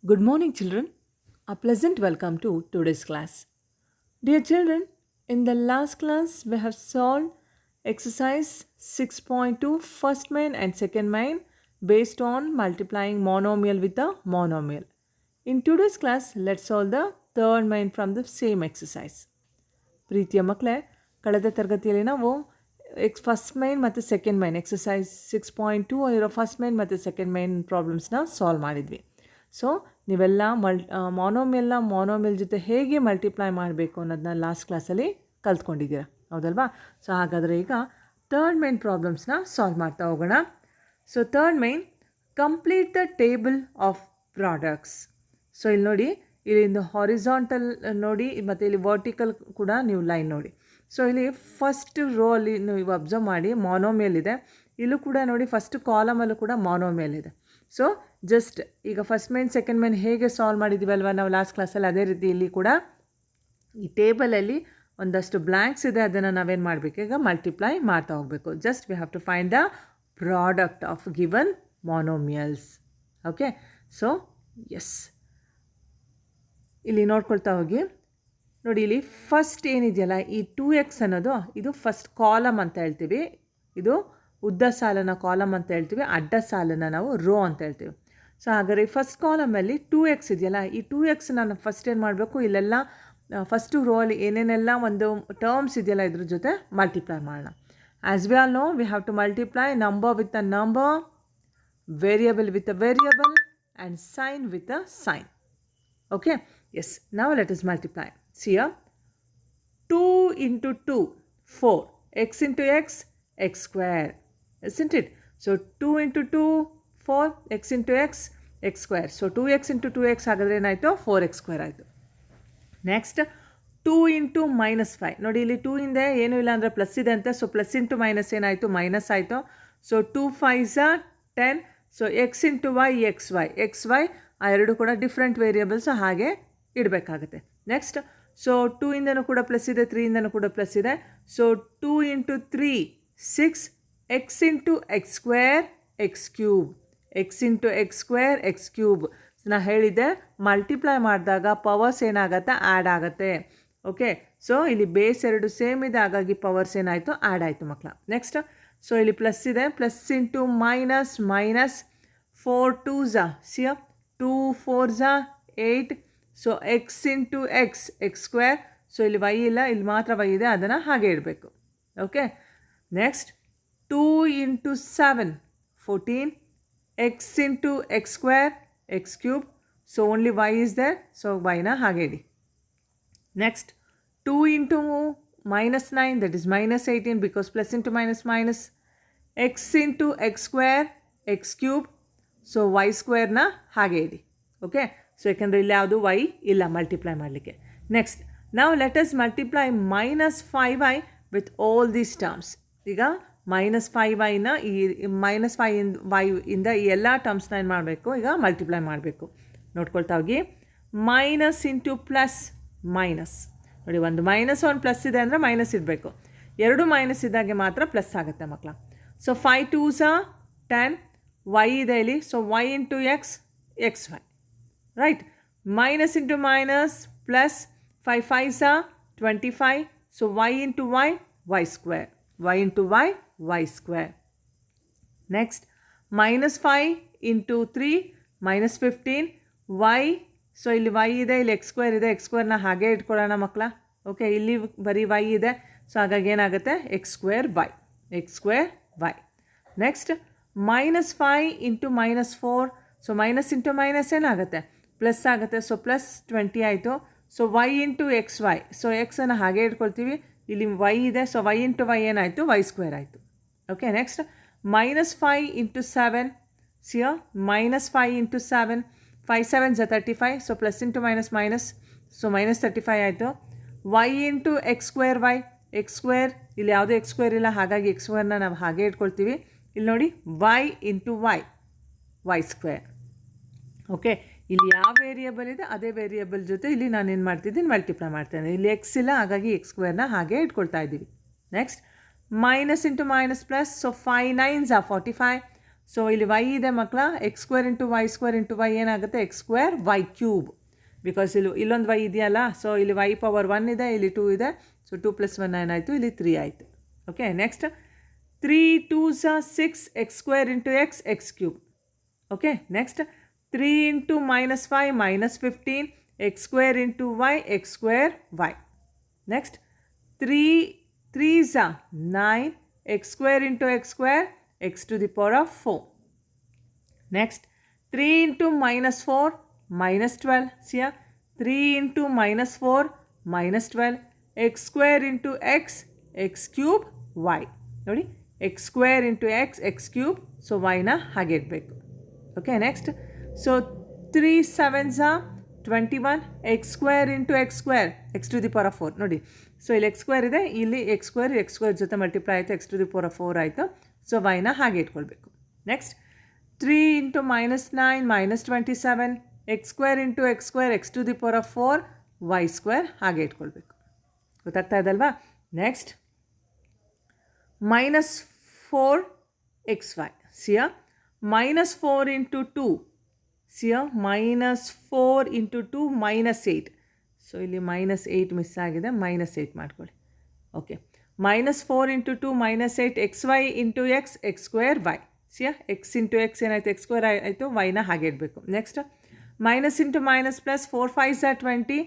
Good morning, children. A pleasant welcome to today's class. Dear children, in the last class we have solved exercise 6.2 first main and second main based on multiplying monomial with a monomial. In today's class, let's solve the third main from the same exercise. ಪ್ರೀತಿಯ ಮಕ್ಕಳೇ, ಕಳೆದ ತರಗತಿಯಲ್ಲಿ ನಾವು first main ಮತ್ತು second main exercise 6.2 ಇರೋ first main ಮತ್ತು second main ಪ್ರಾಬ್ಲಮ್ಸ್ನ solve ಮಾಡಿದ್ವಿ. So ನೀವೆಲ್ಲ ಮಾನೋಮಿಯಲ್ ಜೊತೆ ಹೇಗೆ ಮಲ್ಟಿಪ್ಲೈ ಮಾಡಬೇಕು ಅನ್ನೋದನ್ನ ಲಾಸ್ಟ್ ಕ್ಲಾಸಲ್ಲಿ ಕಲ್ತ್ಕೊಂಡಿದ್ದೀರಾ, ಹೌದಲ್ವಾ? ಸೊ ಹಾಗಾದರೆ ಈಗ ಥರ್ಡ್ ಮೈನ್ ಪ್ರಾಬ್ಲಮ್ಸ್ನ ಸಾಲ್ವ್ ಮಾಡ್ತಾ ಹೋಗೋಣ. So third main, complete the table of products. So ಇಲ್ಲಿ ನೋಡಿ, ಇಲ್ಲಿಂದ ಹಾರಿಜಾಂಟಲ್ ನೋಡಿ ಮತ್ತು ಇಲ್ಲಿ ವರ್ಟಿಕಲ್ ಕೂಡ ನೀವು ಲೈನ್ ನೋಡಿ. ಸೊ ಇಲ್ಲಿ ಫಸ್ಟ್ ರೋ ಅಲ್ಲಿ ನೀವು ಅಬ್ಸರ್ವ್ ಮಾಡಿ ಮಾನೋಮಿಯಲ್ ಇದೆ. ಇಲ್ಲೂ ಕೂಡ ನೋಡಿ ಫಸ್ಟ್ ಕಾಲಮಲ್ಲೂ ಕೂಡ ಮಾನೋಮಿಯಲ್ ಇದೆ. ಸೊ ಜಸ್ಟ್ ಈಗ ಫಸ್ಟ್ ಮೈನ್ ಸೆಕೆಂಡ್ ಮೈನ್ ಹೇಗೆ ಸಾಲ್ವ್ ಮಾಡಿದ್ದೀವಲ್ವ ನಾವು ಲಾಸ್ಟ್ ಕ್ಲಾಸಲ್ಲಿ, ಅದೇ ರೀತಿ ಇಲ್ಲಿ ಕೂಡ ಈ ಟೇಬಲಲ್ಲಿ ಒಂದಷ್ಟು ಬ್ಲ್ಯಾಂಕ್ಸ್ ಇದೆ, ಅದನ್ನು ನಾವೇನು ಮಾಡಬೇಕು, ಈಗ ಮಲ್ಟಿಪ್ಲೈ ಮಾಡ್ತಾ ಹೋಗಬೇಕು. Just we have to find the product of given monomials. Okay, so yes, ಇಲ್ಲಿ ನೋಡ್ಕೊಳ್ತಾ ಹೋಗಿ ನೋಡಿ. ಇಲ್ಲಿ ಫಸ್ಟ್ ಏನಿದೆಯಲ್ಲ ಈ 2x ಅನ್ನೋದು ಇದು ಫಸ್ಟ್ ಕಾಲಮ್ ಅಂತ ಹೇಳ್ತೀವಿ. ಇದು ಉದ್ದ ಸಾಲನ ಕಾಲಮ್ ಅಂತ ಹೇಳ್ತೀವಿ, ಅಡ್ಡ ಸಾಲನ್ನು ನಾವು ರೋ ಅಂತ ಹೇಳ್ತೀವಿ. ಸೊ ಹಾಗಾದರೆ ಫಸ್ಟ್ ಕಾಲಮಲ್ಲಿ 2x ಇದೆಯಲ್ಲ, ಈ 2x ನಾನು ಫಸ್ಟ್ ಏನು ಮಾಡಬೇಕು, ಇಲ್ಲೆಲ್ಲ ಫಸ್ಟು ರೋ ಅಲ್ಲಿ ಏನೇನೆಲ್ಲ ಒಂದು ಟರ್ಮ್ಸ್ ಇದೆಯಲ್ಲ ಇದ್ರ ಜೊತೆ ಮಲ್ಟಿಪ್ಲೈ ಮಾಡೋಣ. As we all know, we have to multiply number with a number, variable with a variable and sign with a sign. Okay, yes, now let us multiply. See here, 2 into 2, 4, x into x, x square, isn't it? So 2 into 2, 4, x into x, x square. So 2x into 2x ಹಾಗಾದರೆ ಏನಾಯಿತು, 4x square ಆಯಿತು. Next 2 into minus 5. ನೋಡಿ ಇಲ್ಲಿ 2 ಹಿಂದೆ ಏನೂ ಇಲ್ಲ ಅಂದರೆ plus ಇದೆ ಅಂತೆ. ಸೊ ಪ್ಲಸ್ ಇಂಟು ಮೈನಸ್ ಏನಾಯಿತು, ಮೈನಸ್ ಆಯಿತು. So 2 5s are 10. So x into y, x y ಆ ಎರಡು ಕೂಡ ಡಿಫ್ರೆಂಟ್ ವೇರಿಯಬಲ್ಸ್ ಹಾಗೆ ಇಡಬೇಕಾಗುತ್ತೆ. ನೆಕ್ಸ್ಟ್ ಸೊ 2 ಇಂದನೂ ಕೂಡ ಪ್ಲಸ್ ಇದೆ, 3 ಇಂದನೂ ಕೂಡ ಪ್ಲಸ್ ಇದೆ. So 2 into 3, 6, X into x square, x cube, X into x square, x cube. ನಾ ಹೇಳಿದ್ದೆ ಮಲ್ಟಿಪ್ಲೈ ಮಾಡಿದಾಗ ಪವರ್ಸ್ ಏನಾಗುತ್ತೆ, ಆ್ಯಡ್ ಆಗುತ್ತೆ. ಓಕೆ, ಸೊ ಇಲ್ಲಿ ಬೇಸ್ ಎರಡು ಸೇಮ್ ಇದೆ, ಹಾಗಾಗಿ ಪವರ್ಸ್ ಏನಾಯಿತು, ಆ್ಯಡ್ ಆಯಿತು ಮಕ್ಕಳ. ನೆಕ್ಸ್ಟ್ ಸೊ ಇಲ್ಲಿ ಪ್ಲಸ್ ಇದೆ, plus into minus, minus 4 2s are, see 2 4s are 8. So X into x, x square. So ಇಲ್ಲಿ ವೈ ಇಲ್ಲ, ಇಲ್ಲಿ ಮಾತ್ರ ವೈ ಇದೆ, ಅದನ್ನು ಹಾಗೆ ಇಡಬೇಕು. Okay, next 2 into 7, 14, x into x square, x cube. So only y is there, so ವೈನ ಹಾಗೆ ಇಡಿ. Next 2 into minus 9, that is minus 18, because plus into minus minus, x into x square, x cube. So y ಸ್ಕ್ವೇರ್ನ ಹಾಗೆ ಇಡಿ. Okay, so ಯಾಕೆಂದರೆ ಇಲ್ಲಿ ಯಾವುದು Y ಇಲ್ಲ ಮಲ್ಟಿಪ್ಲೈ ಮಾಡಲಿಕ್ಕೆ. ನೆಕ್ಸ್ಟ್ ನಾವು let us multiply minus 5y with all these terms. ಈಗ ಮೈನಸ್ 5yನ ಈ ಮೈನಸ್ 5y ಇಂದ ಈ ಎಲ್ಲ ಟರ್ಮ್ಸ್ನ ಏನು ಮಾಡಬೇಕು, ಈಗ ಮಲ್ಟಿಪ್ಲೈ ಮಾಡಬೇಕು. ನೋಡ್ಕೊಳ್ತಾ ಹೋಗಿ, ಮೈನಸ್ ಇಂಟು ಪ್ಲಸ್ ಮೈನಸ್. ನೋಡಿ, ಒಂದು ಮೈನಸ್ ಒಂದು ಪ್ಲಸ್ ಇದೆ ಅಂದರೆ ಮೈನಸ್ ಇಡಬೇಕು. ಎರಡು ಮೈನಸ್ ಇದ್ದಾಗೆ ಮಾತ್ರ ಪ್ಲಸ್ ಆಗುತ್ತೆ ಮಕ್ಕಳ. ಸೊ 5 2s are 10, ವೈ ಇದೆ ಇಲ್ಲಿ. So y into x, x y, right. Minus into minus plus, 5 5s are 25. So y into y, y square, y into y, y square. Next minus 5 into 3, minus 15 y. So ಇಲ್ಲಿ y ಇದೆ, ಇಲ್ಲಿ x square ಇದೆ, x ಸ್ಕ್ವೇರ್ನ ಹಾಗೆ ಇಟ್ಕೊಳ್ಳೋಣ ಮಕ್ಕಳ. Okay, ಇಲ್ಲಿ ಬರೀ ವೈ ಇದೆ, ಸೊ ಹಾಗಾಗಿ ಏನಾಗುತ್ತೆ, x square y, x square y. Next minus 5 into minus 4. So minus into minus ಏನಾಗುತ್ತೆ, ಪ್ಲಸ್ ಆಗುತ್ತೆ. ಸೊ ಪ್ಲಸ್ 20 ಆಯಿತು. So y into x y. So ಎಕ್ಸನ್ನು ಹಾಗೆ ಇಟ್ಕೊಳ್ತೀವಿ, ಇಲ್ಲಿ ವೈ ಇದೆ. ಸೊ ವೈ ಇಂಟು ವೈ ಏನಾಯಿತು, ವೈ ಸ್ಕ್ವೇರ್ ಆಯಿತು. Okay, next minus 5 into 7. So minus 5 into 7, 5 7s are 35. So plus into minus minus, so minus 35 ಆಯಿತು. Y into x square y, x square, ಇಲ್ಲಿ ಯಾವುದೇ ಎಕ್ಸ್ ಸ್ಕ್ವೇರ್ ಇಲ್ಲ, ಹಾಗಾಗಿ X ಸ್ಕ್ವೇರ್ನ ನಾವು ಹಾಗೆ ಇಟ್ಕೊಳ್ತೀವಿ. ಇಲ್ಲಿ ನೋಡಿ, y into y, y square. Okay, ಇಲ್ಲಿ ಯಾವ ವೇರಿಯಬಲ್ ಇದೆ ಅದೇ ವೇರಿಯಬಲ್ ಜೊತೆ ಇಲ್ಲಿ ನಾನು ಏನು ಮಾಡ್ತಿದ್ದೀನಿ, ಮಲ್ಟಿಪ್ಲೈ ಮಾಡ್ತೇನೆ. ಇಲ್ಲಿ ಎಕ್ಸ್ ಇಲ್ಲ, ಹಾಗಾಗಿ ಎಕ್ಸ್ ಸ್ಕ್ವೇರ್ನ ಹಾಗೆ ಇಟ್ಕೊಳ್ತಾ ಇದ್ದೀವಿ. Next minus into minus plus. So 5 9s are 45. So ಇಲ್ಲಿ y ಇದೆ ಮಕ್ಕಳ, ಎಕ್ಸ್ ಸ್ಕ್ವೇರ್ ಇಂಟು ವೈ ಏನಾಗುತ್ತೆ, x square y cube. Because ಇಲ್ಲೊಂದು y ಇದೆಯಲ್ಲ, ಸೊ ಇಲ್ಲಿ y ಪವರ್ 1 ಇದೆ, ಇಲ್ಲಿ 2 ಇದೆ. ಸೊ 2 + 1 ಏನಾಯಿತು, ಇಲ್ಲಿ 3 ಆಯಿತು. Okay, next 3 2s 6 x square into x cube. Okay, next 3 into -5 -15 x square into x square y. Next 3 3s 9 x square into x square x to the power of 4. Next 3 into -4 -12. See here, 3 into -4 -12 x square into x cube y. ನೋಡಿ, x square into x cube. So yನ ಹಾಗೆ ಇಡಬೇಕು. Okay, next so 3 7s 21 x square into x square x to the power of 4. ನೋಡಿ, so ಇಲ್ಲಿ x square ಇದೆ, ಇಲ್ಲಿ x square ಜೊತೆ multiply ಆಯಿತು, x to the power of 4 ಆಯಿತು. ಸೊ ವೈನ ಹಾಗೆ ಇಟ್ಕೊಳ್ಬೇಕು. Next 3 into -9 -27 x square into x square x to the power of 4 y square ಹಾಗೆ ಇಟ್ಕೊಳ್ಬೇಕು. ಗೊತ್ತಾಗ್ತಾ ಇದಲ್ವಾ? Next -4 xy. ಸಿಯ -4 ಇಂಟು 2. ಸಿಯ -4 ಇಂಟು 2 -8. ಸೊ ಇಲ್ಲಿ -8 ಮಿಸ್ ಆಗಿದೆ, -8 ಮಾಡ್ಕೊಳ್ಳಿ. Okay, -4 into 2 -8 xy into x square y. So x into x ಏನಾಯಿತು, x square ಆಯಿತು, ವೈನ ಹಾಗೆ ಇಡಬೇಕು. Next minus into minus plus 4 5s 20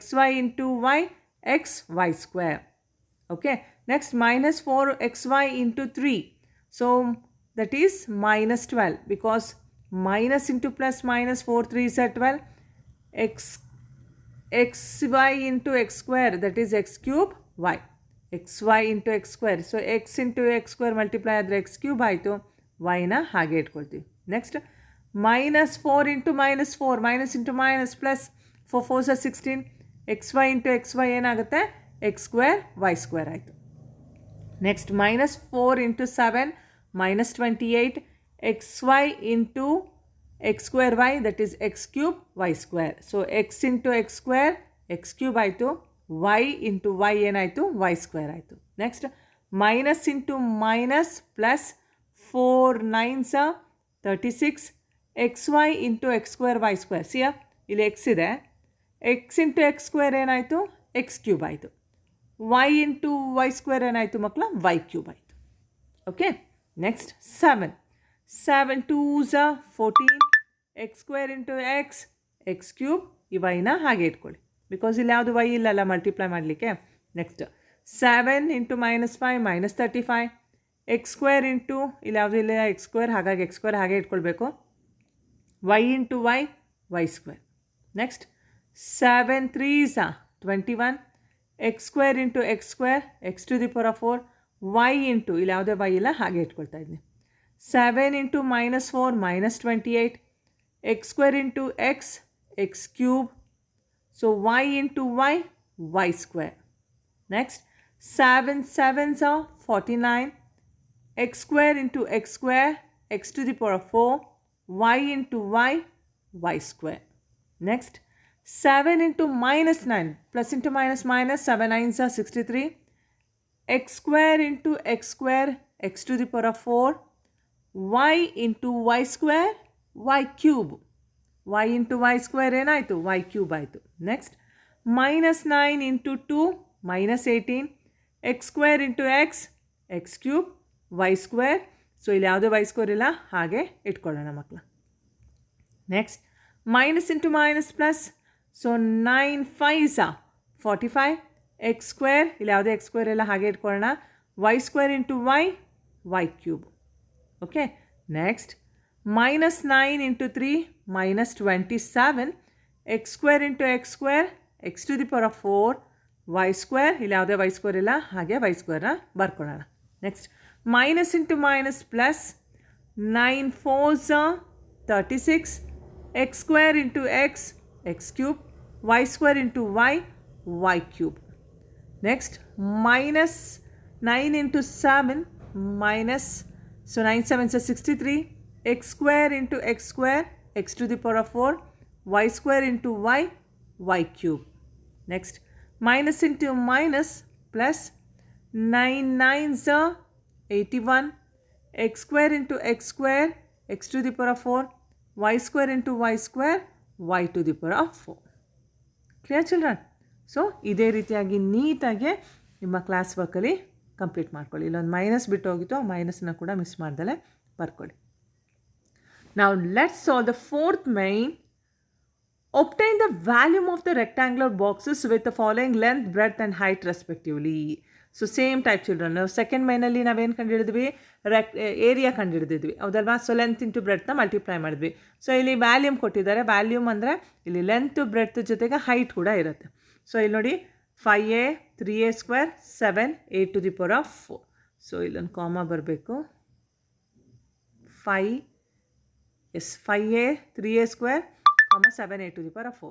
xy into y square. Okay, next -4 xy into 3. So that is -12 because minus into plus minus 4 3s 12 xy into x square, that is x cube y. xy into x square, so x into x square multiply ಆದರೆ x cube ಆಯಿತು, yನ ಹಾಗೆ ಇಟ್ಕೊಳ್ತೀವಿ. Next -4 into -4 minus into minus plus 4 4s 16 xy into xy ಏನಾಗುತ್ತೆ, x square y square ಆಯಿತು. Next -4 into 7 -28 xy into x square y, that is x cube y square. So x into x square x cube ಆಯಿತು, y into y ಏನಾಯಿತು, y square ಆಯಿತು. Next minus into minus plus 4 9s 36 xy into x square y square. ಸಿಯಾ ಇಲ್ಲಿ x ಇದೆ, x into x square ಏನಾಯಿತು, x cube ಆಯಿತು. y into y square ಏನಾಯಿತು ಮಕ್ಕಳ, y cube ಆಯಿತು. Okay, next 7 2s 14 x square into x cube. ಈ ವೈನ ಹಾಗೆ ಇಟ್ಕೊಳ್ಳಿ ಬಿಕಾಸ್ ಇಲ್ಲಿ ಯಾವುದು ವೈ ಇಲ್ಲಲ್ಲ ಮಲ್ಟಿಪ್ಲೈ ಮಾಡಲಿಕ್ಕೆ. Next 7 into -5 -35 x square into ಇಲ್ಲಿ ಯಾವುದು ಇಲ್ಲ x square, ಹಾಗಾಗಿ x square ಹಾಗೆ ಇಟ್ಕೊಳ್ಬೇಕು, y into y square. Next 7 3s 21 x square into x square x to the power of 4 y into ಇಲ್ಲಿ ಯಾವುದೇ y ಇಲ್ಲ ಹಾಗೆ ಇಟ್ಕೊಳ್ತಾ ಇದ್ದೀನಿ. 7 into -4 -28 x square into x cube. So y into y square. Next 7 7s 49 x square into x square x to the power of 4 y into y square. Next 7 into -9 plus into minus 7 9s 63 x square into x square x to the power of 4 y into y square y cube. y into y square ಏನಾಯಿತು, y cube ಆಯಿತು. Next -9 into 2 -18 x square into x cube y square. So ಇಲ್ಲಿ ಯಾವುದೇ y square ಇಲ್ಲ, ಹಾಗೆ ಇಟ್ಕೊಳ್ಳೋಣ ಮಕ್ಕಳ. Next minus into minus plus, so 9 5s 45 x square, ಇಲ್ಲಿ ಯಾವುದೇ x square ಇಲ್ಲ ಹಾಗೆ ಇಟ್ಕೊಳ್ಳೋಣ, y square into y cube. Okay, next -9 into 3 -27 x square into x square x to the power of 4 y square, ಇಲ್ಲಿ ಯಾವುದೇ y square ಇಲ್ಲ ಹಾಗೆ y square ಬರ್ಕೊಳ್ಳೋಣ. Next minus into minus plus 9 4s 36 x square into x cube y square into y cube. Next -9 into 7 minus, so 9 7s 63 x square into x square x to the power of 4 y square into y cube. Next minus into minus plus 9 9s 81 x square into x square x to the power of 4, y square into y square, y to the power of 4. Clear children? So ಇದೇ ರೀತಿಯಾಗಿ ನೀಟಾಗಿ ನಿಮ್ಮ class ವರ್ಕಲ್ಲಿ complete ಮಾಡ್ಕೊಳ್ಳಿ. ಇಲ್ಲೊಂದು minus ಬಿಟ್ಟು ಹೋಗಿತ್ತು, ಆ ಮೈನಸ್ನ ಕೂಡ ಮಿಸ್ ಮಾಡ್ದಲೇ ಬರ್ಕೊಳ್ಳಿ. ನಾವು let's solve the fourth main. Obtain the volume of the rectangular boxes with the following length, breadth and height respectively. So same type children. ನಾವು ಸೆಕೆಂಡ್ ಮೈನಲ್ಲಿ ನಾವೇನು ಕಂಡುಹಿಡಿದ್ವಿ? ಏರಿಯಾ ಕಂಡುಹಿಡಿದಿದ್ವಿ, ಹೌದಲ್ವಾ? ಸೊ ಲೆಂತ್ ಇಂಟು ಬ್ರೆಡ್ತ್ನ ಮಲ್ಟಿಪ್ಲೈ ಮಾಡಿದ್ವಿ. So ಇಲ್ಲಿ volume ಕೊಟ್ಟಿದ್ದಾರೆ. Volume ಅಂದರೆ ಇಲ್ಲಿ length breadth ಜೊತೆಗೆ height ಕೂಡ ಇರುತ್ತೆ. ಸೊ ಇಲ್ಲಿ ನೋಡಿ 5a 3a² 7 a to the power of 4. So ಇಲ್ಲೊಂದು ಕಾಮ ಬರಬೇಕು. 5a 3a² 7 a to the power of 4.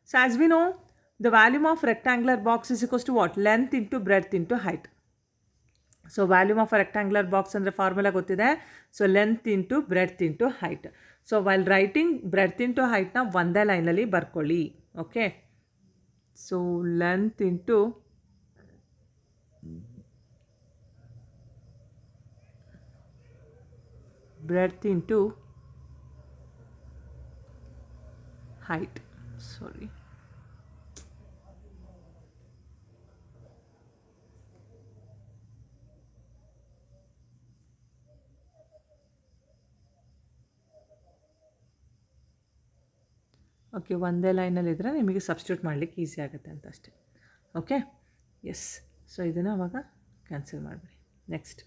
So as we know, the volume of rectangular box is equals to what? Length into breadth into height. So volume of a rectangular box andre formula gottide. So length into breadth into height. So while writing breadth into height na ಒಂದೇ line ಅಲ್ಲಿ ಬರ್ಕೊಳ್ಳಿ. Okay. So length into breadth into height. Sorry. Okay, ಒಂದೇ ಲೈನಲ್ಲಿದ್ದರೆ ನಿಮಗೆ substitute ಮಾಡಲಿಕ್ಕೆ easy ಆಗುತ್ತೆ ಅಂತ ಅಷ್ಟೇ. Okay, yes. So ಇದನ್ನು ಅವಾಗ ಕ್ಯಾನ್ಸಲ್ ಮಾಡಿಬಿಡಿ. ನೆಕ್ಸ್ಟ್,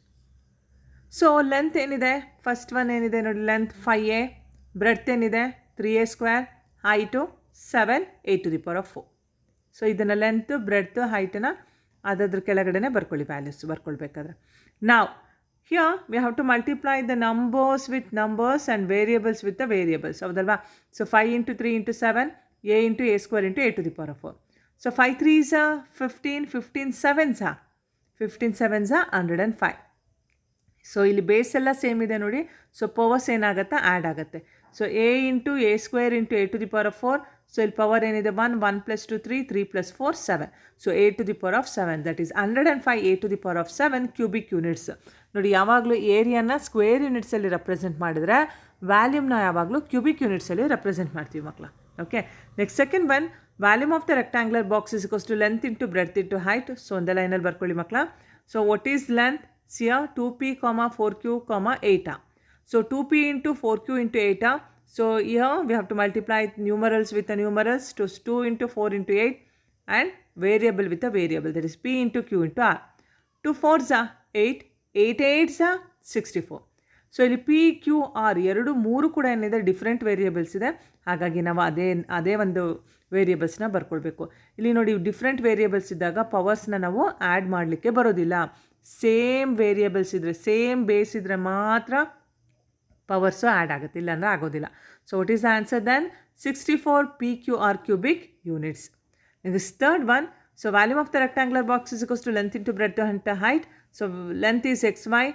ಸೊ ಲೆಂತ್ ಏನಿದೆ? ಫಸ್ಟ್ ಒನ್ ಏನಿದೆ ನೋಡಿ, ಲೆಂತ್ 5a, ಬ್ರೆಡ್ತ್ ಏನಿದೆ 3a², height 7 a to the power of 4. So ಇದನ್ನು ಲೆಂತ್ ಬ್ರೆಡ್ತ್ ಹೈಟನ್ನು ಅದ್ರ ಕೆಳಗಡೆ ಬರ್ಕೊಳ್ಳಿ, ವ್ಯಾಲ್ಯೂಸ್ ಬರ್ಕೊಳ್ಬೇಕಾದ್ರೆ. ನಾವು here we have to multiply the numbers with numbers and variables with the variables. ಹೌದಲ್ವಾ? So 5 into 3 into 7, a into a² into a to the power of 4. So 5 3s are 15, 15 7s are 15 7s are 105. So ಇಲ್ಲಿ base ಎಲ್ಲ same ಇದೆ ನೋಡಿ. So powers ಏನಾಗುತ್ತೆ? Add ಆಗುತ್ತೆ. So a into a² into a to the power of 4. So ಇಲ್ಲಿ power ಏನಿದೆ? 1 1 + 2 3 3 + 4 7. So a to the power of 7, that is 105 a to the power of 7 cubic units. ನೋಡಿ, ಯಾವಾಗಲೂ ಏರಿಯಾನ square ಯೂನಿಟ್ಸಲ್ಲಿ represent ಮಾಡಿದರೆ ವ್ಯಾಲ್ಯೂಮ್ನ ಯಾವಾಗಲೂ cubic ಯೂನಿಟ್ಸಲ್ಲಿ represent ಮಾಡ್ತೀವಿ ಮಕ್ಕಳ. Okay, next second one, volume of the rectangular box is equals to length into breadth into height. So ಒಂದೇ ಲೈನಲ್ಲಿ ಬರ್ಕೊಳ್ಳಿ ಮಕ್ಕಳ. So what is length? ಸಿಯಾ 2p, 4q, 8. So 2p into 4q into 8. So here we have to multiply numerals with the numerals. To 2 into 4 into 8 and variable with the variable, that is p into q into r. 2 4s are 8, 8 8s are 64. So ಇಲ್ಲಿ P Q R ಎರಡು ಮೂರು ಕೂಡ ಏನಿದೆ? Different variables ಇದೆ. ಹಾಗಾಗಿ ನಾವು ಅದೇ ಒಂದು ವೇರಿಯೇಬಲ್ಸ್ನ ಬರ್ಕೊಳ್ಬೇಕು. ಇಲ್ಲಿ ನೋಡಿ, ಡಿಫ್ರೆಂಟ್ ವೇರಿಯೇಬಲ್ಸ್ ಇದ್ದಾಗ ಪವರ್ಸ್ನ ನಾವು ಆ್ಯಡ್ ಮಾಡಲಿಕ್ಕೆ ಬರೋದಿಲ್ಲ. ಸೇಮ್ ವೇರಿಯೇಬಲ್ಸ್ ಇದ್ದರೆ, ಸೇಮ್ ಬೇಸ್ ಇದ್ದರೆ ಮಾತ್ರ ಪವರ್ಸು ಆ್ಯಡ್ ಆಗುತ್ತೆ, ಇಲ್ಲಾಂದರೆ ಆಗೋದಿಲ್ಲ. So what is the answer then? 64 PQR cubic units. In this third one, so volume of the rectangular box is equals to length into breadth into height. So length is xy,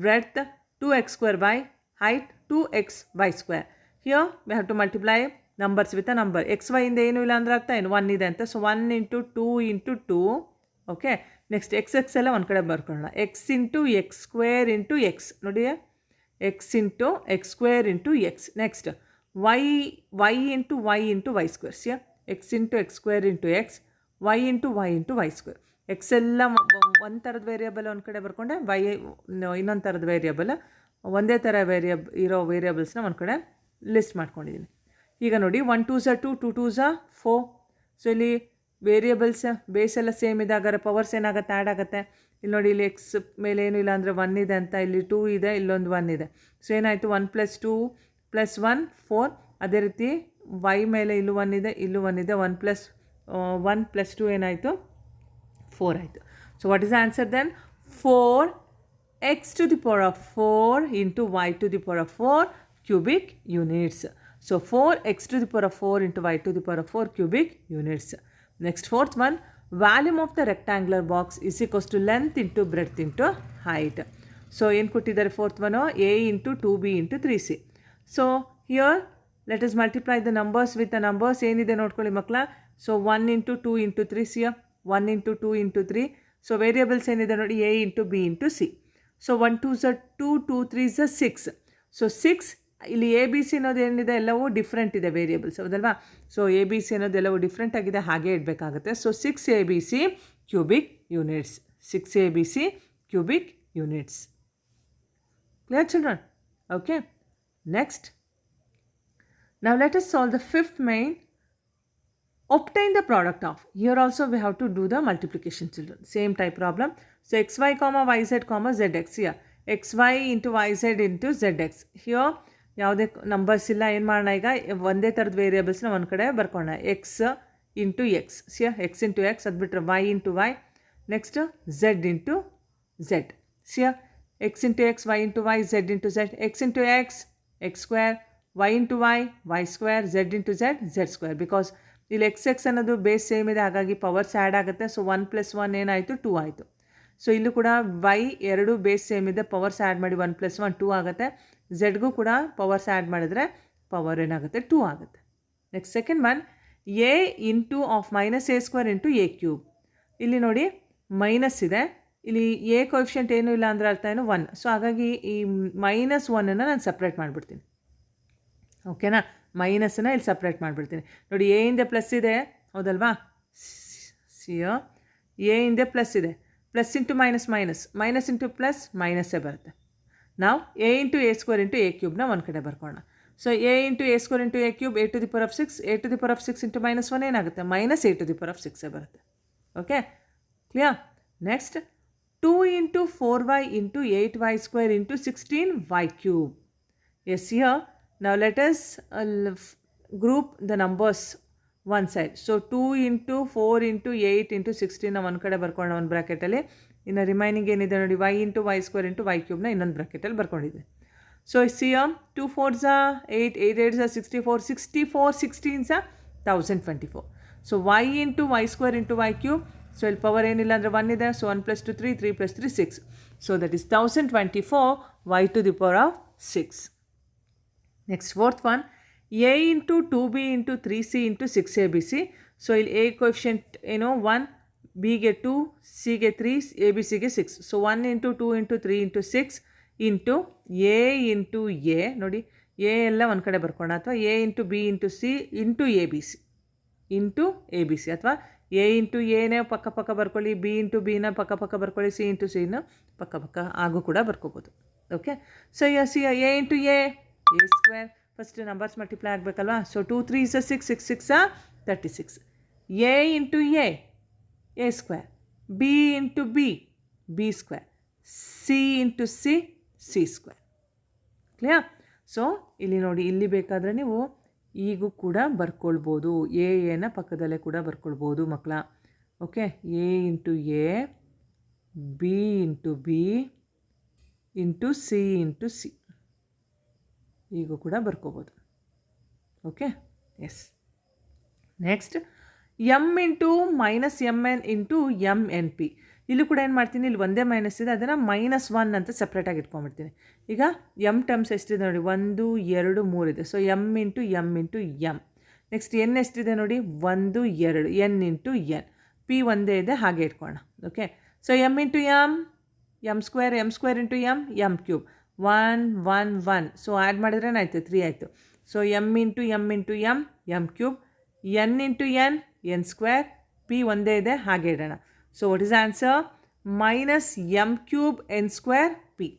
breadth 2x² by height 2xy². Here we have to multiply numbers with a number. xy ಇಂದ ಏನು ಇಲ್ಲ ಅಂದರೆ ಅರ್ಥ ಏನು? 1 ಇದೆ ಅಂತ. So 1 into 2 into 2. Okay, next x ಎಲ್ಲ ಒಂದು ಕಡೆ ಬರ್ಕೊಳ್ಳೋಣ. x into x² into x. ನೋಡಿ, x into x² into x. Next y into y into y². C x into x² into x, y into y into y². X ಎಲ್ಲ ಒಂದು ಥರದ variable ಒಂದು ಕಡೆ ಬರ್ಕೊಂಡೆ, Y ಇನ್ನೊಂದು ಥರದ ವೇರಿಯಬಲ್, ಒಂದೇ ಥರ ಇರೋ ವೇರಿಯಬಲ್ಸ್ನ ಒಂದು ಕಡೆ ಲಿಸ್ಟ್ ಮಾಡ್ಕೊಂಡಿದ್ದೀನಿ. ಈಗ ನೋಡಿ, 1 2s are 2, 2 2s are 4. So ಇಲ್ಲಿ ವೇರಿಯಬಲ್ಸ್ ಬೇಸ್ ಎಲ್ಲ ಸೇಮ್ ಇದಾಗಾರೆ ಪವರ್ಸ್ ಏನಾಗುತ್ತೆ? ಆ್ಯಡ್ ಆಗುತ್ತೆ. ಇಲ್ಲಿ ನೋಡಿ, ಇಲ್ಲಿ ಎಕ್ಸ್ ಮೇಲೆ ಏನೂ ಇಲ್ಲ ಅಂದರೆ 1 ಇದೆ ಅಂತ, ಇಲ್ಲಿ 2 ಇದೆ, ಇಲ್ಲೊಂದು 1 ಇದೆ. ಸೊ ಏನಾಯಿತು? 1 + 2 + 1 4. ಅದೇ ರೀತಿ ವೈ ಮೇಲೆ ಇಲ್ಲೂ 1 ಇದೆ, ಇಲ್ಲೂ 1 ಇದೆ. 1 + 2 ಏನಾಯಿತು? 4 ಆಯಿತು. So what is the answer then? 4x to the power of 4 into y to the power of 4 cubic units. So 4x to the power of 4 into y to the power of 4 cubic units. Next, fourth one, volume of the rectangular box is equals to length into breadth into height. So ಏನು ಕೊಟ್ಟಿದ್ದಾರೆ? Fourth one, a into 2b into 3c. So here let us multiply the numbers with the numbers. ಏನಿದೆ ನೋಡ್ಕೊಳ್ಳಿ ಮಕ್ಕಳ. So 1 into 2 into 3 c, 1 into 2 into 3. So variables ಏನಿದೆ ನೋಡಿ, a into b into c. So 1 2s are 2, 2 3s are 6. So 6 ಇಲ್ಲಿ A B C ಅನ್ನೋದು ಏನಿದೆ ಎಲ್ಲವೂ different ಇದೆ ವೇರಿಯೇಬಲ್ಸ್, ಹೌದಲ್ವಾ? ಸೊ ಎ ಬಿ ಸಿ ಅನ್ನೋದು ಎಲ್ಲವೂ ಡಿಫ್ರೆಂಟ್ ಆಗಿದೆ, ಹಾಗೆ ಇಡಬೇಕಾಗುತ್ತೆ. So 6 ABC cubic units, 6 ABC cubic units. Clear children? Okay. Next. Now let us solve the fifth main. Obtain the product of. Here also we have to do the multiplication, children. Same type problem. So xy comma yz comma zx. Here xy into yz into zx. Here ಯಾವುದೇ numbers ಇಲ್ಲ, ಏನು ಮಾಡೋಣ, ಈಗ ಒಂದೇ ಥರದ ವೇರಿಯೇಬಲ್ಸ್ನ ಒಂದು ಕಡೆ ಬರ್ಕೊಳ್ಳೋಣ. ಎಕ್ಸ್ ಇಂಟು ಎಕ್ಸ್, ಸಿಯಾ ಎಕ್ಸ್ ಇಂಟು ಎಕ್ಸ್, ಅದು ಬಿಟ್ಟರೆ y into y. Next z into z, ಸಿಯಾ x into x, y into y, z into z. X into x, x square, y into y, y square, z into z, z square. Because ಇಲ್ಲಿ x ಅನ್ನೋದು base same ಇದೆ, ಹಾಗಾಗಿ powers add ಆಗುತ್ತೆ. So 1 + 1 ಏನಾಯಿತು, 2 ಆಯಿತು. So ಇಲ್ಲೂ ಕೂಡ Y ಎರಡು ಬೇಸ್ ಸೇಮ್ ಇದೆ, ಪವರ್ಸ್ ಆ್ಯಡ್ ಮಾಡಿ 1 + 1 2 ಆಗುತ್ತೆ. ಝೆಡ್ಗೂ ಕೂಡ ಪವರ್ಸ್ ಆ್ಯಡ್ ಮಾಡಿದ್ರೆ ಪವರ್ ಏನಾಗುತ್ತೆ, 2 ಆಗುತ್ತೆ. Next second one, a into of minus A square into a cube. ಇಲ್ಲಿ ನೋಡಿ ಮೈನಸ್ ಇದೆ, ಇಲ್ಲಿ ಎ ಕೋಎಫಿಷಿಯಂಟ್ ಏನೂ ಇಲ್ಲ ಅಂದರೆ ಅರ್ಥ ಏನು, 1. ಸೊ ಹಾಗಾಗಿ ಈ -1 ನಾನು ಸಪ್ರೇಟ್ ಮಾಡಿಬಿಡ್ತೀನಿ. ಓಕೆನಾ, ಮೈನಸನ್ನು ಇಲ್ಲಿ ಸಪ್ರೇಟ್ ಮಾಡಿಬಿಡ್ತೀನಿ. ನೋಡಿ ಎ ಇಂದ ಪ್ಲಸ್ ಇದೆ, ಹೌದಲ್ವಾ? ಸಿಯೋ ಎ ಇಂದ ಪ್ಲಸ್ ಇದೆ, plus into minus minus, minus into plus ಮೈನಸ್ಸೇ ಬರುತ್ತೆ. ನಾವು a into a square into a ಕ್ಯೂಬ್ನ ಒಂದು ಕಡೆ ಬರ್ಕೊಳ್ಳೋಣ. So a into a square into a cube, a⁴ 6, a⁴ 6 into -1 ಏನಾಗುತ್ತೆ, -a⁴ 6 ಬರುತ್ತೆ. Okay, clear? Next 2 into 4y into 8y square into 16y cube. Yes, here now let us group the numbers one side. So 2 into 4 into 8 into 16 ನ ಒಂದು ಕಡೆ ಬರ್ಕೊಳ್ಳೋಣ ಒಂದು ಬ್ರ್ಯಾಕೆಟಲ್ಲಿ. ಇನ್ನು remaining ಏನಿದೆ ನೋಡಿ, y into y square into y ಕ್ಯೂಬ್ನ ಇನ್ನೊಂದು ಬ್ರ್ಯಾಕೆಟಲ್ಲಿ ಬರ್ಕೊಂಡಿದ್ದೆ. ಸೊ ಸಿಯಮ್ 2 4s 8, 8 8s 64, 64 16s 1024. So y into y square into y cube. So ಇಲ್ಲಿ ಪವರ್ ಏನಿಲ್ಲ ಅಂದರೆ 1 ಇದೆ. So 1 + 2 3, 3 + 3 6. So that is 1024 y⁴ 6. Next fourth one, a into 2b into 3c into 6abc. So ಇಲ್ಲಿ ಎ ಕೋಎಫಿಷಿಯಂಟ್ ಏನು 1, ಬಿಗೆ 2, ಸಿಗೆ 3, A B ಸಿಗೆ 6. So 1 into 2 into 3 into 6 into a into A. ನೋಡಿ ಎ ಎಲ್ಲ ಒಂದು ಕಡೆ ಬರ್ಕೊಳ್ಳೋಣ, ಅಥವಾ A into b into c into A B C into A B C, ಅಥವಾ ಎ ಇಂಟು ಎನೇ ಪಕ್ಕ ಬರ್ಕೊಳ್ಳಿ, ಬಿ ಇಂಟು ಬಿನ ಪಕ್ಕ ಬರ್ಕೊಳ್ಳಿ, ಸಿ ಇಂಟು ಸಿನ ಪಕ್ಕ ಹಾಗೂ ಕೂಡ ಬರ್ಕೋಬೋದು. Okay, so c a into a square, first numbers multiply ಆಗಬೇಕಲ್ವಾ? So 2 3s 6, 6 6 36. A into a square, b into b square, c into c square. Clear? So ಇಲ್ಲಿ ನೋಡಿ, ಇಲ್ಲಿ ಬೇಕಾದರೆ ನೀವು ಈಗೂ ಕೂಡ ಬರ್ಕೊಳ್ಬೋದು, ಎನ ಪಕ್ಕದಲ್ಲೇ ಕೂಡ ಬರ್ಕೊಳ್ಬೋದು ಮಕ್ಕಳ. Okay, a into A, b into b into c into c, ಈಗೂ ಕೂಡ ಬರ್ಕೋಬೋದು. Okay, yes. Next m into -mn into mnp. ಇಲ್ಲೂ ಕೂಡ ಏನು ಮಾಡ್ತೀನಿ, ಇಲ್ಲಿ ಒಂದೇ ಮೈನಸ್ ಇದೆ, ಅದನ್ನು -1 ಅಂತ ಸಪ್ರೇಟಾಗಿ ಇಟ್ಕೊಂಡ್ಬಿಡ್ತೀನಿ. ಈಗ ಎಮ್ ಟರ್ಮ್ಸ್ ಎಷ್ಟಿದೆ ನೋಡಿ, 1 2 3 ಇದೆ. So M into M. Next N ಎಷ್ಟಿದೆ ನೋಡಿ, 1 2, ಎನ್ ಇಂಟು ಎನ್. ಪಿ ಒಂದೇ ಇದೆ, ಹಾಗೆ ಇಟ್ಕೊಳ್ಳೋಣ. Okay, so M into M square into M cube, 1 1 1. So add ಮಾಡಿದ್ರೆ ಏನಾಯಿತು, 3 ಆಯಿತು. So M into M cube, N into N square, P ಒಂದೇ ಇದೆ, ಹಾಗೆ ಇಡೋಣ. So what is answer, -m³ n square p.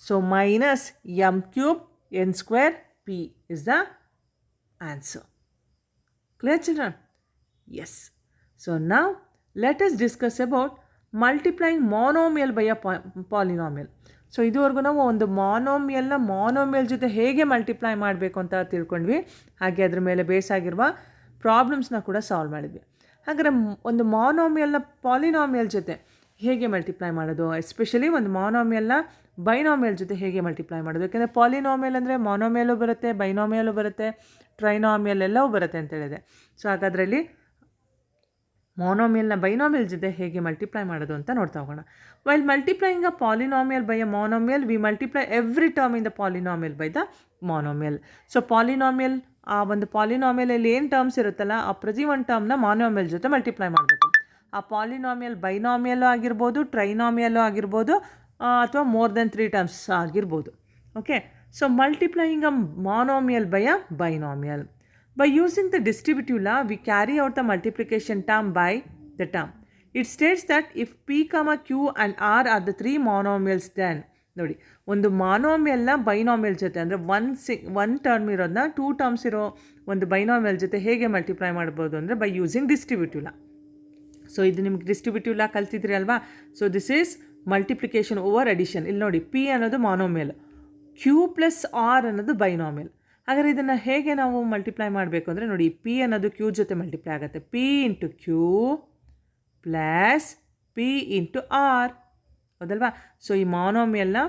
So -m³ n square p is the answer. Clear children? Yes. So now let us discuss about multiplying monomial by a polynomial. So ಇದುವರೆಗೂ ನಾವು ಒಂದು ಮಾನೋಮಿಯಲ್ ಜೊತೆ ಹೇಗೆ multiply ಮಾಡಬೇಕು ಅಂತ ತಿಳ್ಕೊಂಡ್ವಿ, ಹಾಗೆ ಅದ್ರ ಮೇಲೆ ಬೇಸಾಗಿರುವ ಪ್ರಾಬ್ಲಮ್ಸ್ನ ಕೂಡ ಸಾಲ್ವ್ ಮಾಡಿದ್ವಿ. ಹಾಗಾದರೆ ಒಂದು ಪಾಲಿನಾಮಿಯಲ್ ಜೊತೆ ಹೇಗೆ ಮಲ್ಟಿಪ್ಲೈ ಮಾಡೋದು, ಎಸ್ಪೆಷಲಿ ಒಂದು ಮಾನೋಮಿಯಲ್ನ ಬೈನಾಮಿಯಲ್ ಜೊತೆ ಹೇಗೆ ಮಲ್ಟಿಪ್ಲೈ ಮಾಡೋದು. ಯಾಕೆಂದರೆ ಪಾಲಿನಾಮಿಯಲ್ ಅಂದರೆ ಮಾನೋಮಿಯಲ್ಲೂ ಬರುತ್ತೆ, ಬೈನಾಮಿಯಲ್ಲೂ ಬರುತ್ತೆ, ಟ್ರೈನಾಮಿಯಲ್ ಎಲ್ಲವೂ ಬರುತ್ತೆ ಅಂತ ಹೇಳಿದೆ. ಸೊ ಹಾಗಾದ್ರಲ್ಲಿ ಮಾನೋಮಿಯಲ್ನ ಬೈನಾಮಿಯಲ್ ಜೊತೆ ಹೇಗೆ ಮಲ್ಟಿಪ್ಲೈ ಮಾಡೋದು ಅಂತ ನೋಡ್ತಾ ಹೋಗೋಣ. While multiplying a polynomial by a monomial, we multiply every term in the polynomial by the monomial. So polynomial, ಆ ಒಂದು ಪಾಲಿನಾಮಿಯಲಲ್ಲಿ ಏನು ಟರ್ಮ್ಸ್ ಇರುತ್ತಲ್ಲ, ಆ ಪ್ರತಿ ಒಂದು ಟರ್ಮ್ನ ಮಾನೋಮಿಯಲ್ ಜೊತೆ ಮಲ್ಟಿಪ್ಲೈ ಮಾಡಬೇಕು. ಆ ಪಾಲಿನಾಮಿಯಲ್ ಬೈನಾಮಿಯಲ್ಲೂ ಆಗಿರ್ಬೋದು, ಟ್ರೈನಾಮಿಯಲ್ಲೂ ಆಗಿರ್ಬೋದು, ಅಥವಾ ಮೋರ್ ದೆನ್ 3 ಟರ್ಮ್ಸ್ ಆಗಿರ್ಬೋದು. Okay, So multiplying a monomial by a binomial. By using the distributive law, we carry out the multiplication term by the term. It states that if p, q and r are the three monomials, then ನೋಡಿ ಒಂದು ಮಾನೋಮಿಯಲ್ನ binomial ಜೊತೆ ಅಂದರೆ one term ಇರೋದನ್ನ two terms ಇರೋ ಒಂದು binomial ಜೊತೆ ಹೇಗೆ multiply ಮಾಡ್ಬೋದು ಅಂದರೆ by using distributive law. So ಇದು ನಿಮ್ಗೆ ಡಿಸ್ಟ್ರಿಬ್ಯೂಟಿವ್ ಲಾ ಕಲ್ತಿದ್ರಿ ಅಲ್ವಾ. So this is multiplication over addition. ಇಲ್ಲಿ ನೋಡಿ ಪಿ ಅನ್ನೋದು ಮಾನೋಮಿಯಲ್, ಕ್ಯೂ ಪ್ಲಸ್ ಆರ್ ಅನ್ನೋದು ಬೈನಾಮಿಯಲ್. ಹಾಗಾದರೆ ಇದನ್ನು ಹೇಗೆ ನಾವು ಮಲ್ಟಿಪ್ಲೈ ಮಾಡಬೇಕು ಅಂದರೆ ನೋಡಿ, ಪಿ ಅನ್ನೋದು ಕ್ಯೂ ಜೊತೆ ಮಲ್ಟಿಪ್ಲೈ ಆಗುತ್ತೆ. P into q plus p into r, ಹೌದಲ್ವಾ. ಸೊ ಈ ಮಾನೋಮಿಯಲ್ನ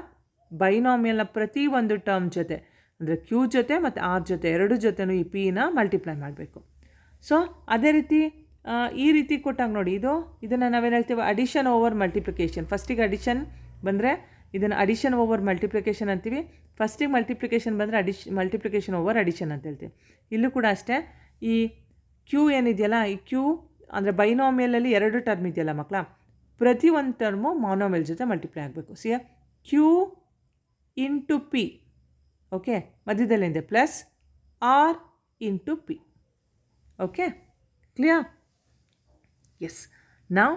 ಬೈನಾಮಿಯಲ್ನ ಪ್ರತಿ ಒಂದು ಟರ್ಮ್ ಜೊತೆ ಅಂದರೆ ಕ್ಯೂ ಜೊತೆ ಮತ್ತು ಆರ್ ಜೊತೆ ಎರಡು ಜೊತೆನೂ ಈ ಪಿನ ಮಲ್ಟಿಪ್ಲೈ ಮಾಡಬೇಕು. ಸೊ ಅದೇ ರೀತಿ ಈ ರೀತಿ ಕೊಟ್ಟಾಗ ನೋಡಿ, ಇದನ್ನು ನಾವೇನು ಹೇಳ್ತೀವಿ, ಅಡಿಷನ್ ಓವರ್ ಮಲ್ಟಿಪ್ಲಿಕೇಶನ್. ಫಸ್ಟಿಗೆ ಅಡಿಷನ್ ಬಂದರೆ ಇದನ್ನು ಅಡಿಷನ್ ಓವರ್ ಮಲ್ಟಿಪ್ಲಿಕೇಶನ್ ಅಂತೀವಿ. ಫಸ್ಟಿಗೆ ಮಲ್ಟಿಪ್ಲಿಕೇಶನ್ ಬಂದರೆ ಮಲ್ಟಿಪ್ಲಿಕೇಶನ್ ಓವರ್ ಅಡಿಷನ್ ಅಂತ ಹೇಳ್ತೀವಿ. ಇಲ್ಲೂ ಕೂಡ ಅಷ್ಟೇ, ಈ ಕ್ಯೂ ಏನಿದೆಯಲ್ಲ, ಈ ಕ್ಯೂ ಅಂದರೆ ಬೈನಾಮಿಯಲಲ್ಲಿ ಎರಡು ಟರ್ಮ್ ಇದೆಯಲ್ಲ ಮಕ್ಕಳ, ಪ್ರತಿ ಒಂದು ಟರ್ಮು ಮಾನೋಮಿಯಲ್ ಜೊತೆ ಮಲ್ಟಿಪ್ಲೈ ಆಗಬೇಕು. ಸಿಯ ಕ್ಯೂ ಇಂಟು ಪಿ, ಓಕೆ, ಮಧ್ಯದಲ್ಲಿಂದೆ plus r into p. Okay, clear? Yes. Now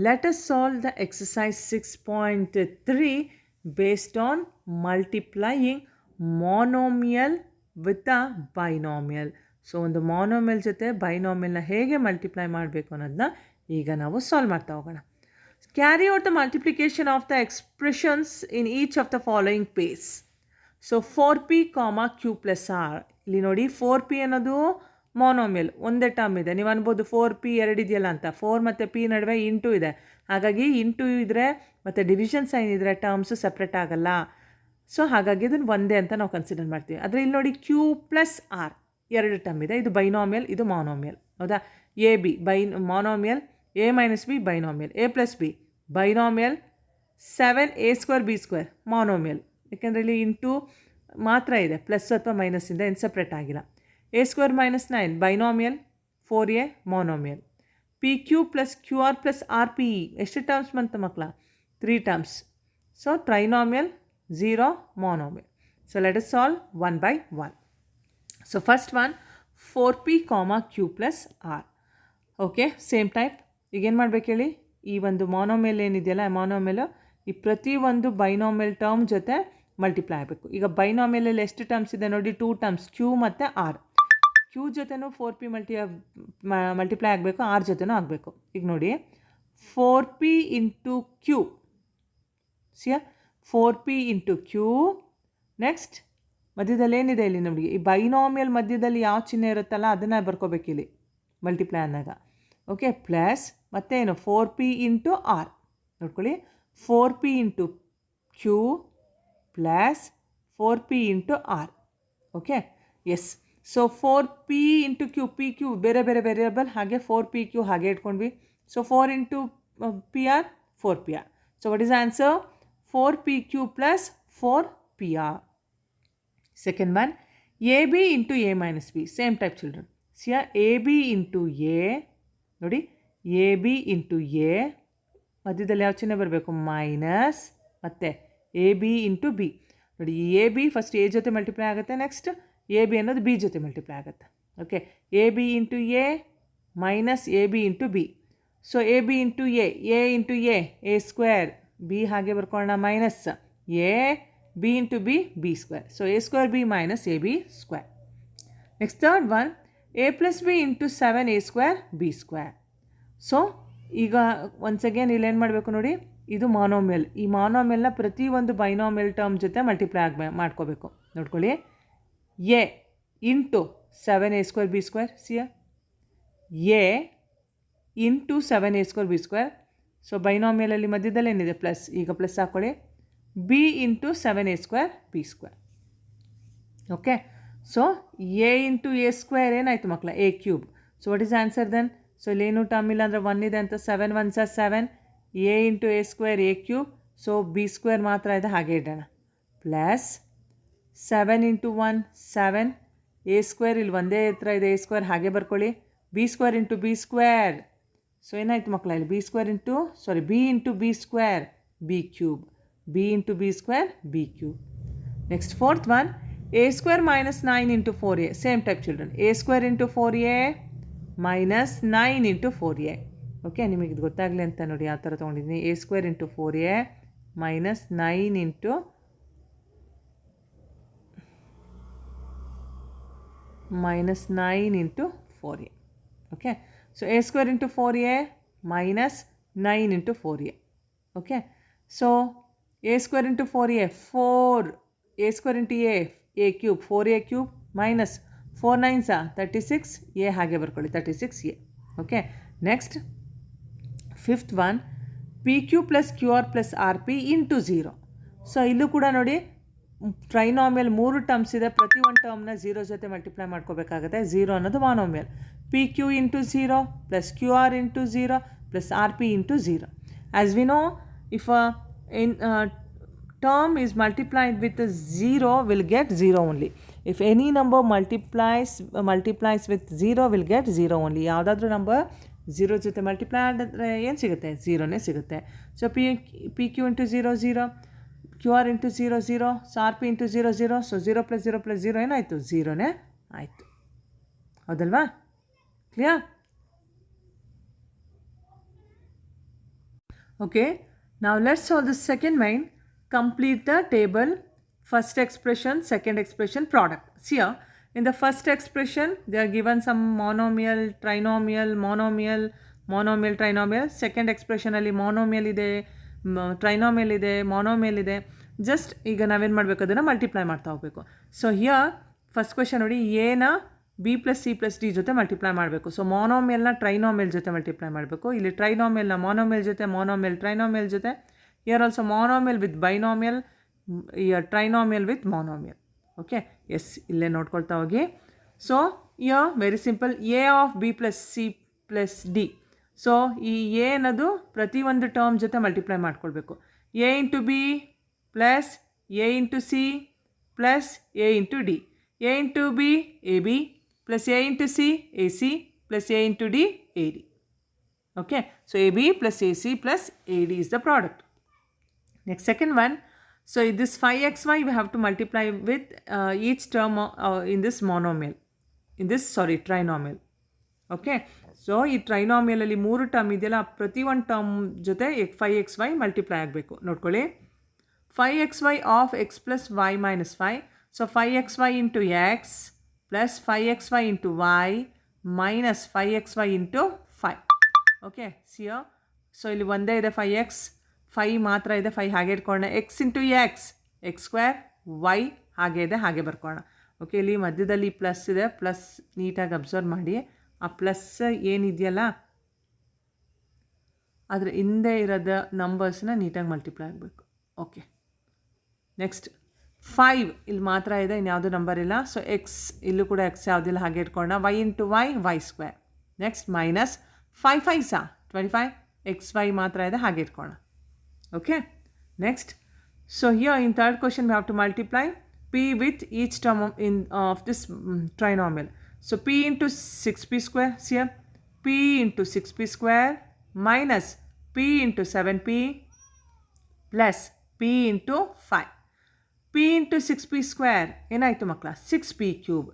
let us solve the exercise 6.3 based on multiplying monomial with a binomial. So ಒಂದು ಮಾನೋಮಿಯಲ್ ಜೊತೆ ಬೈನಾಮಿಯಲ್ನ ಹೇಗೆ ಮಲ್ಟಿಪ್ಲೈ ಮಾಡಬೇಕು ಅನ್ನೋದನ್ನ ಈಗ ನಾವು ಸಾಲ್ವ್ ಮಾಡ್ತಾ ಹೋಗೋಣ. Carry out the multiplication of the expressions in each of the following pairs. So 4p, q plus r. ಇಲ್ಲಿ ನೋಡಿ 4p ಅನ್ನೋದು ಮಾನೋಮಿಯಲ್, ಒಂದೇ ಟರ್ಮ್ ಇದೆ. ನೀವು ಅನ್ಬೋದು 4p ಎರಡಿದೆಯಲ್ಲ ಅಂತ. 4 ಮತ್ತು p ನಡುವೆ ಇಂಟು ಇದೆ, ಹಾಗಾಗಿ ಇಂಟು ಇದ್ದರೆ ಮತ್ತು ಡಿವಿಷನ್ ಸೈನ್ ಇದ್ದರೆ ಟರ್ಮ್ಸು ಸಪ್ರೇಟ್ ಆಗಲ್ಲ. ಸೊ ಹಾಗಾಗಿ ಇದನ್ನು ಒಂದೇ ಅಂತ ನಾವು ಕನ್ಸಿಡರ್ ಮಾಡ್ತೀವಿ. ಆದರೆ ಇಲ್ಲಿ ನೋಡಿ q ಪ್ಲಸ್ ಆರ್ ಎರಡು ಟರ್ಮ್ ಇದೆ. ಇದು ಬೈನಾಮಿಯಲ್, ಇದು ಮಾನೋಮಿಯಲ್, ಹೌದಾ. A b monomial, a minus b binomial, a plus b binomial, 7a² b² monomial. ಯಾಕೆಂದರೆ ಇಲ್ಲಿ ಇಂಟು ಮಾತ್ರ ಇದೆ, ಪ್ಲಸ್ ಅಥವಾ ಮೈನಸ್ಸಿಂದ ಏನು ಸಪ್ರೇಟ್ ಆಗಿಲ್ಲ. a² - 9 binomial, 4a monomial. P q plus q r plus r p ಇ ಎಷ್ಟು ಟರ್ಮ್ಸ್ ಬಂತು ಮಕ್ಕಳ? 3 terms. So trinomial, 0 monomial. So let us solve one by one. So first one 4p, q plus r. Okay, same type. ಈಗೇನು ಮಾಡಬೇಕು ಹೇಳಿ, ಈ ಒಂದು ಮಾನೋಮಿಯಲ್ ಏನಿದೆಯಲ್ಲ, ಮಾನೋಮಿಯಲ್ ಈ ಪ್ರತಿಯೊಂದು ಬೈನಾಮಿಯಲ್ ಟರ್ಮ್ ಜೊತೆ ಮಲ್ಟಿಪ್ಲೈ ಆಗಬೇಕು. ಈಗ ಬೈನಾಮಿಯಲಲ್ಲಿ ಎಷ್ಟು ಟರ್ಮ್ಸ್ ಇದೆ ನೋಡಿ, 2 ಟರ್ಮ್ಸ್, ಕ್ಯೂ ಮತ್ತು ಆರ್. ಕ್ಯೂ ಜೊತೆನೂ 4p ಮಲ್ಟಿಪ್ಲೈ ಆಗಬೇಕು, ಆರ್ ಜೊತೆನೂ ಆಗಬೇಕು. ಈಗ ನೋಡಿ 4p ಇಂಟು ಕ್ಯೂ, ಸಿಯ 4p ಇಂಟು ಕ್ಯೂ. ನೆಕ್ಸ್ಟ್ ಮಧ್ಯದಲ್ಲಿ ಏನಿದೆ ಇಲ್ಲಿ ನೋಡಿ, ಈ ಬೈನಾಮಿಯಲ್ ಮಧ್ಯದಲ್ಲಿ ಯಾವ ಚಿಹ್ನೆ ಇರುತ್ತಲ್ಲ ಅದನ್ನು ಬರ್ಕೋಬೇಕು ಇಲ್ಲಿ ಮಲ್ಟಿಪ್ಲೈ ಅಂದಾಗ. ಓಕೆ, ಪ್ಲಸ್ ಮತ್ತೇನು 4p ಇಂಟು ಆರ್. ನೋಡ್ಕೊಳ್ಳಿ, 4p into q plus 4p into r. Okay, yes. So 4p into q, p q ಬೇರೆ ಬೇರೆ ವೇರಿಯಬಲ್, ಹಾಗೆ 4pq ಹಾಗೆ ಇಟ್ಕೊಂಡ್ವಿ. So 4 into p r 4pr. So what is answer? 4pq plus 4pr. Second one, ab into a minus b. Same type children. See here, ab into a. ನೋಡಿ, ab into a ಮಧ್ಯದಲ್ಲಿ ಯಾವ ಚಿಹ್ನೆ ಬರಬೇಕು? Minus. ಮತ್ತು a b into b. ನೋಡಿ, a b first a ಜೊತೆ multiply ಆಗುತ್ತೆ, next a b ಅನ್ನೋದು ಬಿ ಜೊತೆ ಮಲ್ಟಿಪ್ಲೈ ಆಗುತ್ತೆ. Okay, a b into a minus a b into b. So A b into a into ಎ² b ಹಾಗೆ ಬರ್ಕೊಳ್ಳೋಣ, minus a b into b square. So a² b minus ab². Next third one, a plus b into 7a² b². So ಈಗ once again ಇಲ್ಲೇನು ಮಾಡಬೇಕು ನೋಡಿ, ಇದು ಮಾನೋಮಿಯಲ್. ಈ ಮಾನೋಮಿಯಲ್ನ ಪ್ರತಿಯೊಂದು ಬೈನಾಮಿಯಲ್ ಟರ್ಮ್ ಜೊತೆ ಮಲ್ಟಿಪ್ಲೈ ಮಾಡ್ಕೋಬೇಕು. ನೋಡ್ಕೊಳ್ಳಿ, ಎ ಇಂಟು 7a² b². ಸಿಯ A into 7a² b². So ಬೈನಾಮಿಯಲಲ್ಲಿ ಮಧ್ಯದಲ್ಲಿ ಏನಿದೆ? ಪ್ಲಸ್. ಈಗ ಪ್ಲಸ್ ಹಾಕ್ಕೊಳ್ಳಿ, b into 7a² b². Okay, so a into a² ಏನಾಯಿತು ಮಕ್ಕಳ? a³. So what is answer then? So ಇಲ್ಲೇನು ಟರ್ಮ್ ಇಲ್ಲ ಅಂದರೆ 1 ಇದೆ ಅಂತ, 7 1 7, A into a² a³. So b² ಮಾತ್ರ ಇದೆ, ಹಾಗೆ ಇಡೋಣ. ಪ್ಲಸ್ 7 ಇಂಟು 1 7, a² ಇಲ್ಲಿ ಒಂದೇ ಹತ್ರ ಇದೆ, a² ಹಾಗೆ ಬರ್ಕೊಳ್ಳಿ. b² into b². ಸೊ ಏನಾಯಿತು ಮಕ್ಕಳ? ಇಲ್ಲಿ b² into b into b² b³. b into b² b³. Next fourth one a square minus 9 into 4a. Same type children. a square into 4a minus 9 into 4a. Okay, ನಿಮಗೆ ಇದು ಗೊತ್ತಾಗಲಿ ಅಂತ ನೋಡಿ ಯಾವ ಥರ ತೊಗೊಂಡಿದ್ದೀನಿ. a square into 4a minus 9 into minus 9 into 4a. Okay, so a square into 4a minus 9 into 4a. Okay, so a square into 4a 4, a square into a cube 4a cube minus 4 9s 36, a ಹಾಗೆ ಬರ್ಕೊಳ್ಳಿ 36a. Okay, next fifth one p q plus q r plus r p into 0. So ಇಲ್ಲೂ ಕೂಡ ನೋಡಿ ಟ್ರೈನಾಮಿಯಲ್ 3 terms ಇದೆ. ಪ್ರತಿ ಒಂದು ಟರ್ಮ್ನ 0 ಜೊತೆ multiply ಮಾಡ್ಕೋಬೇಕಾಗುತ್ತೆ. 0 ಅನ್ನೋದು monomial. P q into 0 plus q r into 0 plus r p into 0. As we know, if term is multiplied with 0 will get 0 only. If any number multiplies with 0 will get 0 only. ಯಾವುದಾದ್ರೂ number 0 ಜೊತೆ multiply ಆದರೆ ಏನು ಸಿಗುತ್ತೆ? 0ನೇ ಸಿಗುತ್ತೆ. So p q into 0 0, q r into 0 0, so r p into 0 0. So 0 plus 0 plus 0 ಏನಾಯಿತು? 0ನೇ ಆಯಿತು. ಹೌದಲ್ವಾ? ಕ್ಲಿಯರ್? ಓಕೆ, ನಾವು let's solve the second mine. Complete the table, first expression, second expression, product. See here, in the first expression, they are given some monomial, trinomial, monomial, trinomial. Second expression ಅಲ್ಲಿ monomial ಇದೆ, trinomial ಇದೆ, monomial ಇದೆ. Just ಈಗ ನಾವೇನು ಮಾಡಬೇಕು? ಅದನ್ನು multiply ಮಾಡ್ತಾ ಹೋಗಬೇಕು. ಸೊ ಹಿಯರ್ ಫಸ್ಟ್ ಕ್ವೆಶನ್ ನೋಡಿ, ಎನ B plus C plus D ಜೊತೆ ಮಲ್ಟಿಪ್ಲೈ ಮಾಡಬೇಕು. ಸೊ ಮೊನೋಮಿಯಲ್ನ ಟ್ರೈನಾಮಿಯಲ್ ಜೊತೆ ಮಲ್ಟಿಪ್ಲೈ ಮಾಡಬೇಕು. ಇಲ್ಲಿ ಟ್ರೈನಾಮಿಯಲ್ನ ಮೊನೋಮಿಯಲ್ ಜೊತೆ, ಮೊನೋಮಿಯಲ್ ಟ್ರೈನಾಮಿಯಲ್ ಜೊತೆ. Here also monomial with binomial, here trinomial with monomial. Okay, yes, ಇಲ್ಲೇ ನೋಡ್ಕೊಳ್ತಾ ಹೋಗಿ. So here very simple, a of b plus c plus d. So ಈ a ಅನ್ನೋದು ಪ್ರತಿಯೊಂದು ಟರ್ಮ್ ಜೊತೆ ಮಲ್ಟಿಪ್ಲೈ ಮಾಡ್ಕೊಳ್ಬೇಕು. a into B plus a into C plus a into D. a into B A B plus a into C A C plus a into D A D. Okay, so A B plus A C plus A D is the product. Next, second one, so this 5xy we have to multiply with each term in this monomial, trinomial. Okay, so ಈ ಟ್ರೈನಾಮಿಯಲ್ ಅಲ್ಲಿ 3 term ಇದೆಯಲ್ಲ, ಪ್ರತಿ ಒಂದು term ಜೊತೆ 5xy multiply ಆಗಬೇಕು. ನೋಡ್ಕೊಳ್ಳಿ, 5xy of x plus y minus 5. So 5xy into X plus 5xy into y minus 5xy into 5. Okay, ಸಿಯೋ, so ಇಲ್ಲಿ ಒಂದೇ ಇದೆ 5x, 5 ಮಾತ್ರ ಇದೆ. 5 ಹಾಗೆ ಇಟ್ಕೊಳ್ಳೋಣ. X into x square, y ಹಾಗೆ ಇದೆ, ಹಾಗೆ ಬರ್ಕೊಳ್ಳೋಣ. ಓಕೆ, ಇಲ್ಲಿ ಮಧ್ಯದಲ್ಲಿ ಪ್ಲಸ್ ಇದೆ. ಪ್ಲಸ್ ನೀಟಾಗಿ ಅಬ್ಸರ್ವ್ ಮಾಡಿ. ಆ ಪ್ಲಸ್ ಏನಿದೆಯಲ್ಲ ಅದರ ಹಿಂದೆ ಇರೋದ ನಂಬರ್ಸ್ನ ನೀಟಾಗಿ ಮಲ್ಟಿಪ್ಲೈ ಆಗಬೇಕು. ಓಕೆ, ನೆಕ್ಸ್ಟ್ 5 ಇಲ್ಲಿ ಮಾತ್ರ ಇದೆ, ಇನ್ಯಾವುದು ನಂಬರ್ ಇಲ್ಲ. ಸೊ ಎಕ್ಸ್, ಇಲ್ಲೂ ಕೂಡ ಎಕ್ಸ್ ಯಾವುದಿಲ್ಲ, ಹಾಗೆ ಇಟ್ಕೊಳ್ಳೋಣ. Y into y square. Next minus 5 5 25, x y ಮಾತ್ರ ಇದೆ, ಹಾಗೆ ಇಟ್ಕೊಳ್ಳೋಣ. Okay, next, so here in third question we have to multiply p with each term of this trinomial. So p into 6p square, see here, p into 6p square minus p into 7p plus p into 5. p into 6p square ಏನಾಯಿತು ಮಕ್ಕಳ? 6p cube.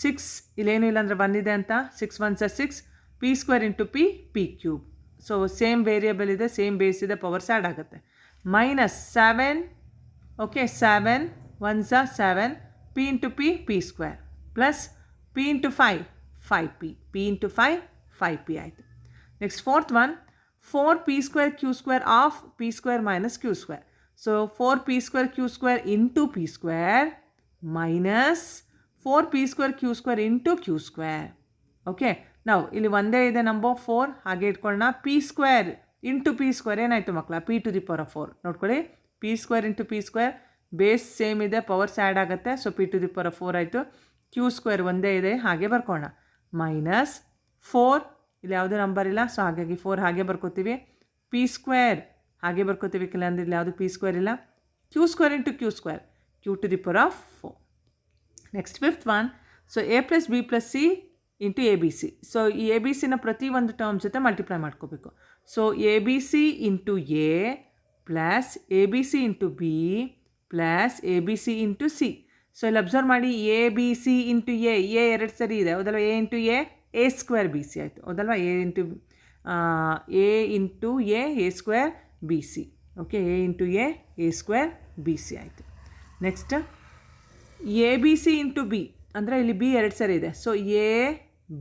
6 ಇಲ್ಲೇನು ಇಲ್ಲ ಅಂದರೆ 1 ಇದೆ ಅಂತ. 6 1s 6, p square into p cube. So same variable ಇದೆ, same base ಇದೆ, powers add ಆಗುತ್ತೆ. Minus 7, okay, 7 1s 7, p into P square plus p into 5p, p into 5p ಆಯಿತು. Next fourth one, 4p square Q square of p square minus Q square. So 4p square Q square into p square minus 4p square Q square into Q square. Okay, ನಾವು ಇಲ್ಲಿ ಒಂದೇ ಇದೆ number 4, ಹಾಗೆ ಇಟ್ಕೊಳ್ಳೋಣ. P square into P square ಏನಾಯಿತು ಮಕ್ಕಳ? p to the power of 4. ನೋಡ್ಕೊಳ್ಳಿ, p square into P square, base same ಇದೆ, ಪವರ್ಸ್ ಆ್ಯಡ್ ಆಗುತ್ತೆ. So p to the power of 4 ಆಯಿತು. ಕ್ಯೂ ಸ್ಕ್ವೇರ್ ಒಂದೇ ಇದೆ, ಹಾಗೆ ಬರ್ಕೊಳ್ಳೋಣ. ಮೈನಸ್ 4, ಇಲ್ಲಿ ಯಾವುದೇ ನಂಬರ್ ಇಲ್ಲ, ಸೊ ಹಾಗಾಗಿ 4 ಹಾಗೆ ಬರ್ಕೋತೀವಿ. ಪಿ ಸ್ಕ್ವೇರ್ ಹಾಗೆ ಬರ್ಕೋತೀವಿ, ಇಲ್ಲಾಂದ್ರೆ ಇಲ್ಲಿ ಯಾವುದು ಪಿ ಸ್ಕ್ವೇರ್ ಇಲ್ಲ. Q square into Q square, Q to the power of 4. Next fifth one, so a plus B plus C into A B C. So ಈ ಎ ಬಿ ಸಿನ ಪ್ರತಿ ಒಂದು ಟರ್ಮ್ ಜೊತೆ ಮಲ್ಟಿಪ್ಲೈ ಮಾಡ್ಕೋಬೇಕು. So A B C into A plus A B C into B plus A B C into C. So ಇಲ್ಲಿ observe ಮಾಡಿ, A B C into A ಎರಡು ಸರಿ ಇದೆ ಹೌದಲ್ವ, a into a square b c ಆಯಿತು ಹೌದಲ್ವ, a into a square b c. Okay, a into a square b c ಆಯಿತು. Next a B C into b ಅಂದರೆ ಇಲ್ಲಿ ಬಿ ಎರಡು ಸರಿ ಇದೆ, so A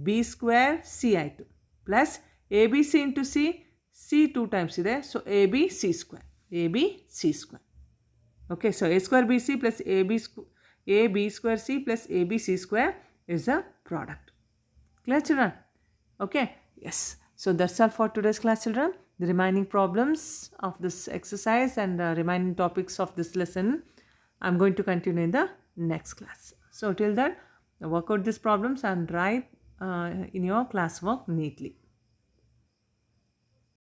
b square c ಆಯಿತು. Plus A B C into c 2 times ಇದೆ, so A B c square. Okay, so a square bc plus a b square c plus a b c square is a product. Clear, children? Okay, yes. So that's all for today's class, children. The remaining problems of this exercise and remaining topics of this lesson I'm going to continue in the next class. So till then, work out these problems and write in your classwork neatly.